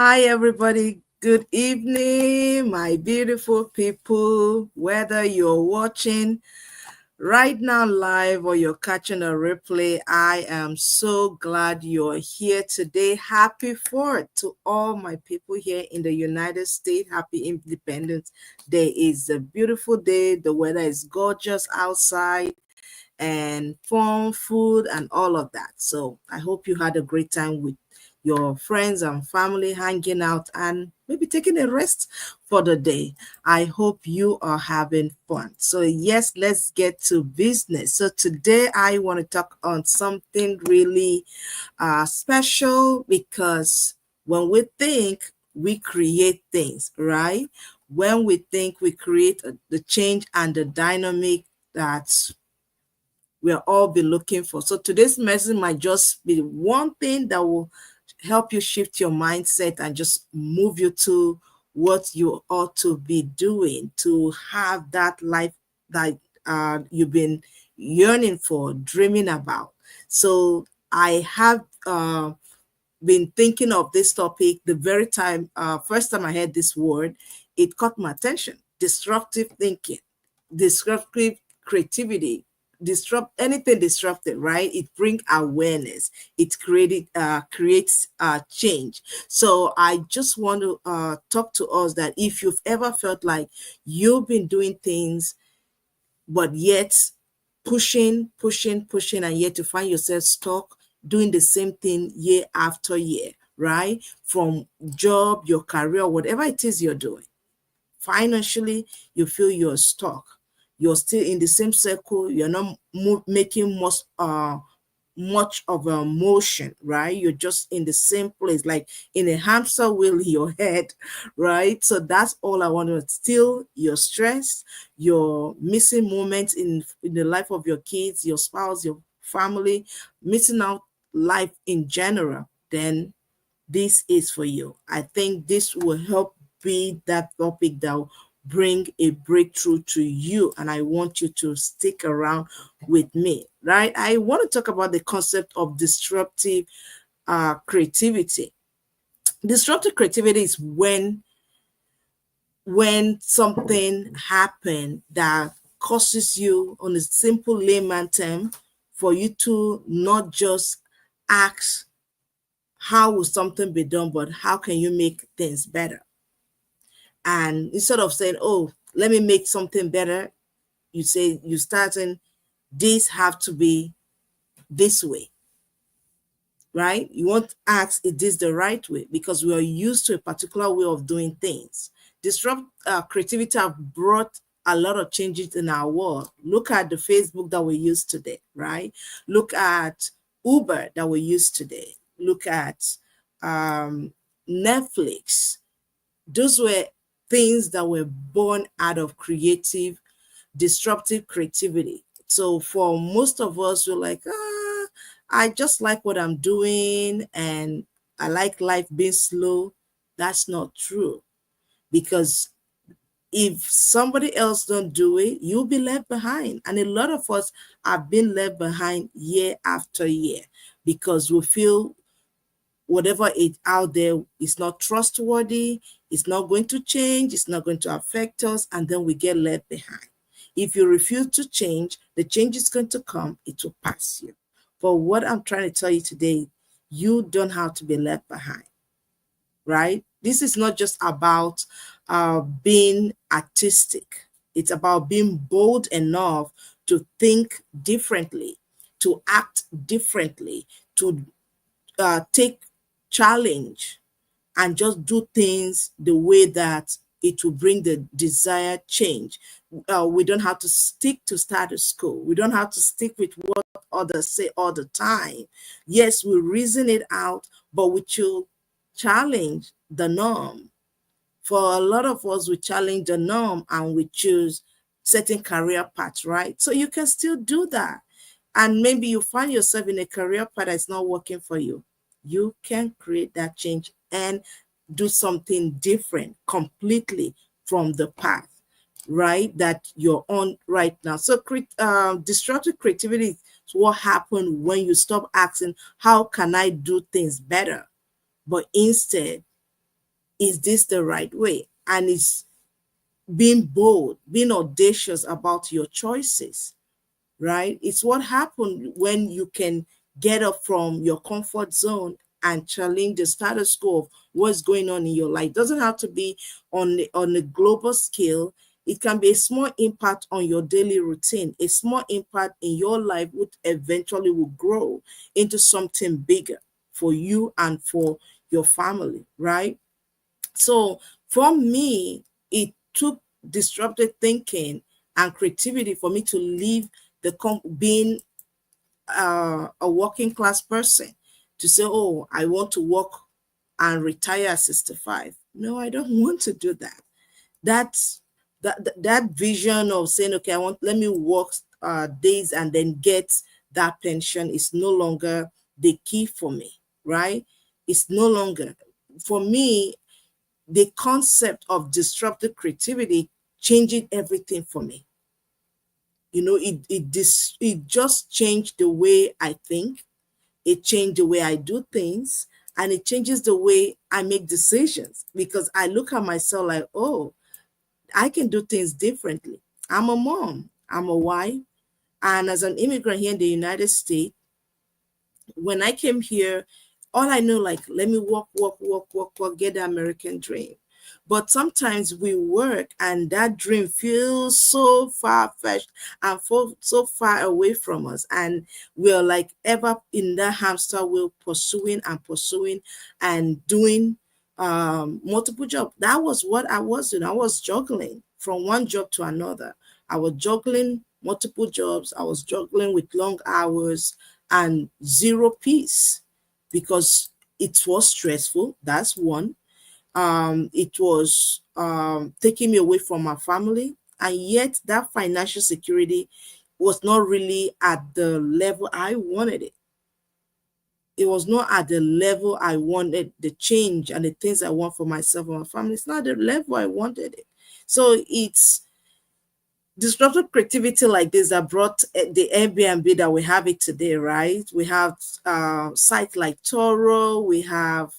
Hi, everybody. Good evening, my beautiful people. Whether you're watching right now live or you're catching a replay, I am so glad you're here today. Happy 4th to all my people here in the United States. Happy Independence Day. It's a beautiful day. The weather is gorgeous outside and fun, food, and all of that. So I hope you had a great time with your friends and family hanging out and maybe taking a rest for the day. I hope you are having fun. So, yes, let's get to business. So, today I want to talk on something really special because when we think, we create things, right? When we think, we create the change and the dynamic that we'll all be looking for. So today's message might just be one thing that will help you shift your mindset and just move you to what you ought to be doing to have that life that you've been yearning for, dreaming about. So I have been thinking of this topic the very time, first time I heard this word, it caught my attention. Disruptive thinking, disruptive creativity, disrupt anything disruptive, right? It brings awareness. It creates change. So I just want to talk to us that if you've ever felt like you've been doing things but yet pushing, and yet to find yourself stuck doing the same thing year after year, right? From job, your career, whatever it is you're doing. Financially, you feel you're stuck. You're still in the same circle. You're not making much of a motion, right? You're just in the same place, like in a hamster wheel in your head, right? So that's all I want to still you're stressed, you're missing moments in the life of your kids, your spouse, your family, missing out life in general, then this is for you. I think this will help be that topic that will bring a breakthrough to you. And I want you to stick around with me, right? I want to talk about the concept of disruptive creativity. Disruptive creativity is when something happen that causes you, on a simple layman term, for you to not just ask how will something be done, but how can you make things better? And instead of saying, oh, let me make something better, you say you starting, this have to be this way, right? You want to ask, is this the right way? Because we are used to a particular way of doing things. Disrupt creativity have brought a lot of changes in our world. Look at the Facebook that we use today, right? Look at Uber that we use today. Look at um, Netflix. Those were things that were born out of disruptive creativity. So for most of us, we're like, I just like what I'm doing and I like life being slow. That's not true, because if somebody else don't do it, you'll be left behind. And a lot of us have been left behind year after year because we feel whatever is out there is not trustworthy, it's not going to change, it's not going to affect us, and then we get left behind. If you refuse to change, the change is going to come, it will pass you. But what I'm trying to tell you today, you don't have to be left behind, right? This is not just about being artistic, it's about being bold enough to think differently, to act differently, to take challenge and just do things the way that it will bring the desired change. We don't have to stick to status quo. We don't have to stick with what others say all the time. Yes, we reason it out, but we should challenge the norm. For a lot of us, we challenge the norm and we choose certain career paths, right? So you can still do that. And maybe you find yourself in a career path that's not working for you. You can create that change and do something different completely from the path, right, that you're on right now. So destructive creativity is what happens when you stop asking, how can I do things better? But instead, is this the right way? And it's being bold, being audacious about your choices, right? It's what happened when you can get up from your comfort zone and challenge the status quo of what's going on in your life. It doesn't have to be on a global scale. It can be a small impact on your daily routine, a small impact in your life, which eventually will grow into something bigger for you and for your family, right? So for me, it took disruptive thinking and creativity for me to leave being a working class person to say, oh, I want to work and retire at 65. No, I don't want to do that. That's that vision of saying, okay, let me work days and then get that pension is no longer the key for me, right? It's no longer for me. The concept of disruptive creativity changing everything for me. It just changed the way I think. It changed the way I do things, and it changes the way I make decisions, because I look at myself like, oh, I can do things differently. I'm a mom, I'm a wife, and as an immigrant here in the United States, when I came here, all I know, like, let me work, work, work, work, work, get the American dream. But sometimes we work and that dream feels so far-fetched and so far away from us. And we're like ever in that hamster wheel, pursuing and pursuing and doing multiple jobs. That was what I was doing. I was juggling from one job to another. I was juggling multiple jobs. I was juggling with long hours and zero peace, because it was stressful. That's one. It was taking me away from my family, and yet that financial security was not really at the level I wanted it. It was not at the level I wanted. The change and the things I want for myself and my family, it's not the level I wanted it. So it's disruptive creativity like this that brought the Airbnb that we have it today, right? We have sites like Toro, we have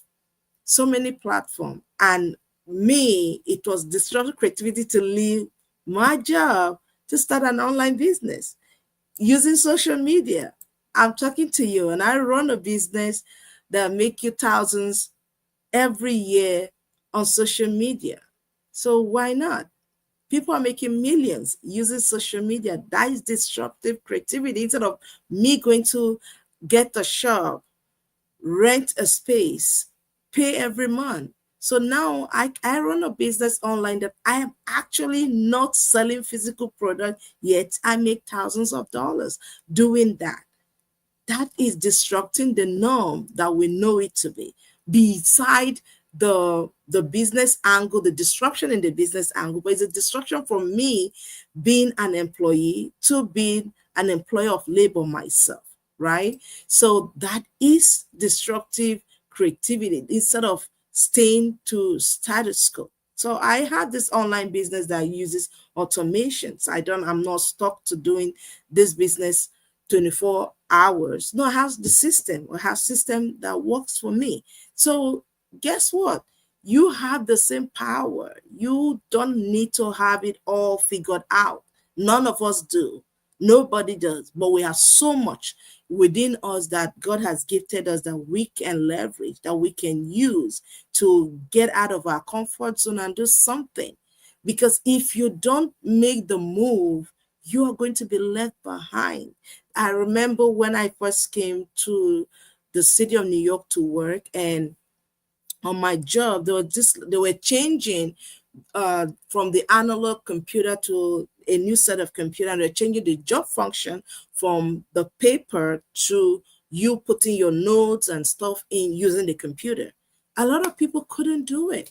so many platforms. And me, it was disruptive creativity to leave my job to start an online business using social media. I'm talking to you, and I run a business that make you thousands every year on social media. So why not? People are making millions using social media. That is disruptive creativity. Instead of me going to get a shop, rent a space, pay every month. So now I run a business online that I am actually not selling physical product, yet I make thousands of dollars doing that. That is disrupting the norm that we know it to be. Beside the business angle, the disruption in the business angle, but it's a disruption from me being an employee to being an employer of labor myself, right? So that is disruptive creativity instead of staying to status quo. So I had this online business that uses automations. I'm not stuck to doing this business 24 hours. No, I have the system. I have system that works for me. So guess what? You have the same power. You don't need to have it all figured out. None of us do. Nobody does. But we have so much within us that God has gifted us that we can leverage, that we can use to get out of our comfort zone and do something. Because if you don't make the move, you are going to be left behind. I remember when I first came to the city of New York to work, and on my job, they were changing from the analog computer to a new set of computer, and they're changing the job function from the paper to you putting your notes and stuff in using the computer. A lot of people couldn't do it.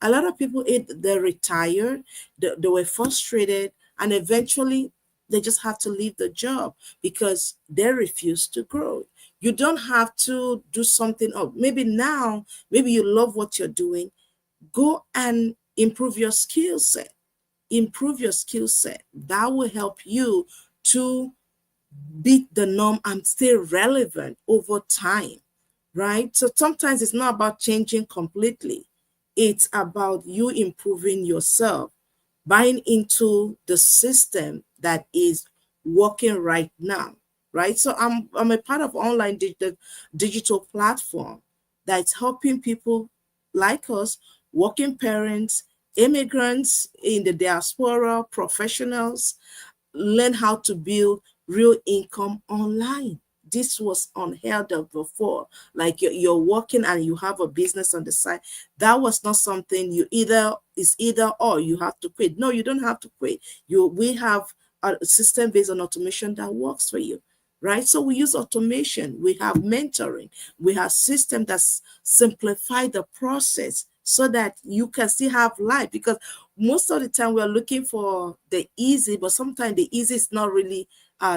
A lot of people, they retired, they were frustrated, and eventually they just have to leave the job because they refuse to grow. You don't have to do something else. Maybe now, maybe you love what you're doing. Go and improve your skill set. Improve your skill set. That will help you to beat the norm and stay relevant over time, right? So sometimes it's not about changing completely. It's about you improving yourself, buying into the system that is working right now, right? So I'm a part of online digital platform that's helping people like us, working parents, immigrants in the diaspora, professionals, learn how to build real income online. This was unheard of before. Like you're working and you have a business on the side. That was not something you either is either or you have to quit. No, you don't have to quit. We have a system based on automation that works for you, right? So we use automation, we have mentoring, we have system that's simplify the process so that you can still have life, because most of the time we're looking for the easy, but sometimes the easy is not really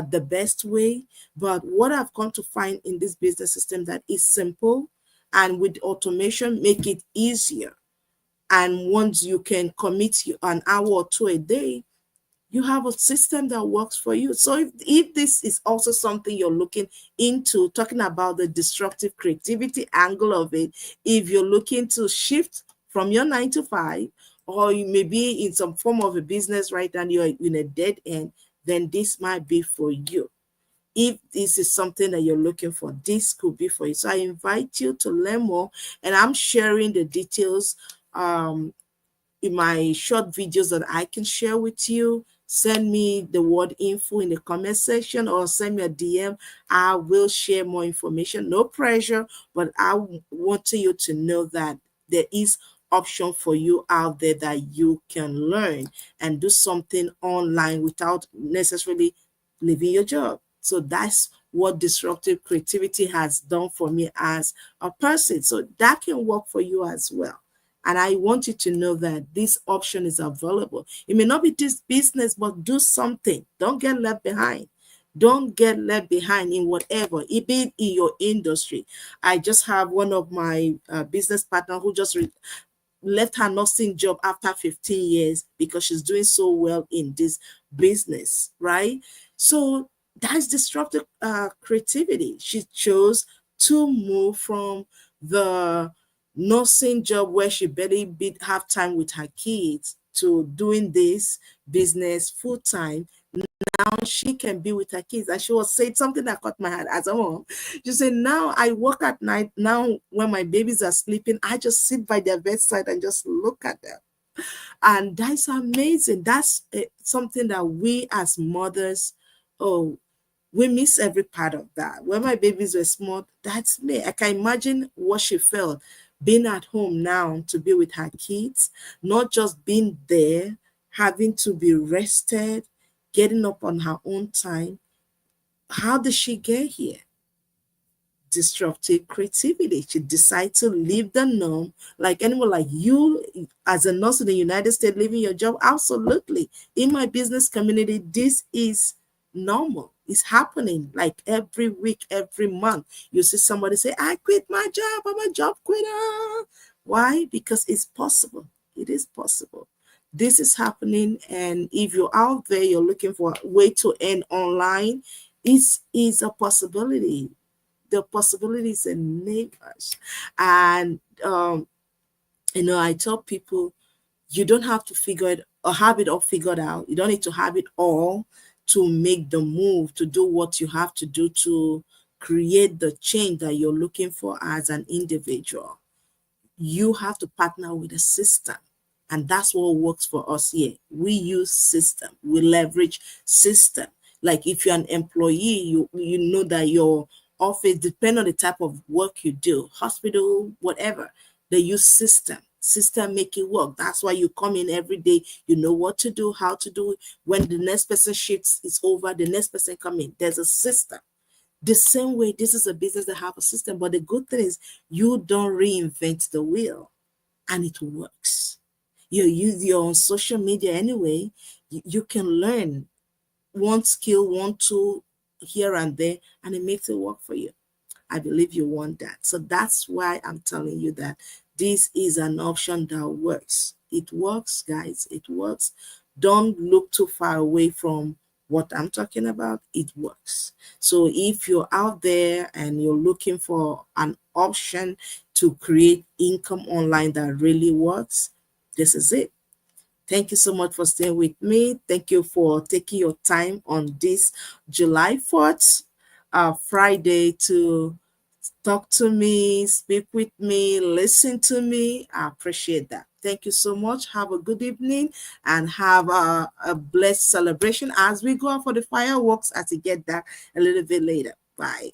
the best way. But what I've come to find in this business system that is simple, and with automation make it easier. And once you can commit an hour or two a day, you have a system that works for you. So if this is also something you're looking into, talking about the disruptive creativity angle of it, if you're looking to shift from your 9 to 5, or you may be in some form of a business right now, you're in a dead end, then this might be for you. If this is something that you're looking for, this could be for you. So I invite you to learn more, and I'm sharing the details in my short videos that I can share with you. Send me the word info in the comment section or send me a DM. I will share more information. No pressure, but I want you to know that there is option for you out there that you can learn and do something online without necessarily leaving your job. So that's what disruptive creativity has done for me as a person. So that can work for you as well. And I want you to know that this option is available. It may not be this business, but do something. Don't get left behind. Don't get left behind in whatever, even in your industry. I just have one of my business partner who just left her nursing job after 15 years because she's doing so well in this business, right? So that's disruptive creativity. She chose to move from the nursing job where she barely have time with her kids to doing this business full time. Now she can be with her kids. And she was saying something that caught my heart as a mom. She said, now I work at night. Now when my babies are sleeping, I just sit by their bedside and just look at them. And that's amazing. That's something that we as mothers, oh, we miss every part of that. When my babies were small, that's me. I can imagine what she felt being at home now to be with her kids, not just being there, having to be rested, getting up on her own time. How did she get here? Disruptive creativity. She decided to leave the norm. Like anyone like you, as a nurse in the United States, leaving your job, absolutely. In my business community, this is normal. It's happening like every week, every month. You see somebody say, I quit my job, I'm a job quitter. Why? Because it's possible. It is possible. This is happening, and if you're out there, you're looking for a way to earn online, it is a possibility. The possibilities are neighbors. And I tell people, you don't have to figure it or have it all figured out. You don't need to have it all to make the move, to do what you have to do to create the change that you're looking for as an individual. You have to partner with a system, and that's what works for us here. We use system, we leverage system. Like if you're an employee, you know that your office, depend on the type of work you do, hospital, whatever, they use system make it work. That's why you come in every day, you know what to do, how to do it. When the next person shifts is over, the next person come in, there's a system. The same way, this is a business that have a system, but the good thing is you don't reinvent the wheel, and it works. You're on social media anyway. You can learn one skill, one tool here and there, and it makes it work for you. I believe you want that. So that's why I'm telling you that this is an option that works. It works, guys. It works. Don't look too far away from what I'm talking about. It works. So if you're out there and you're looking for an option to create income online that really works, this is it. Thank you so much for staying with me. Thank you for taking your time on this July 4th, Friday, to talk to me, speak with me, listen to me. I appreciate that. Thank you so much. Have a good evening and have a blessed celebration as we go out for the fireworks as we get that a little bit later. Bye.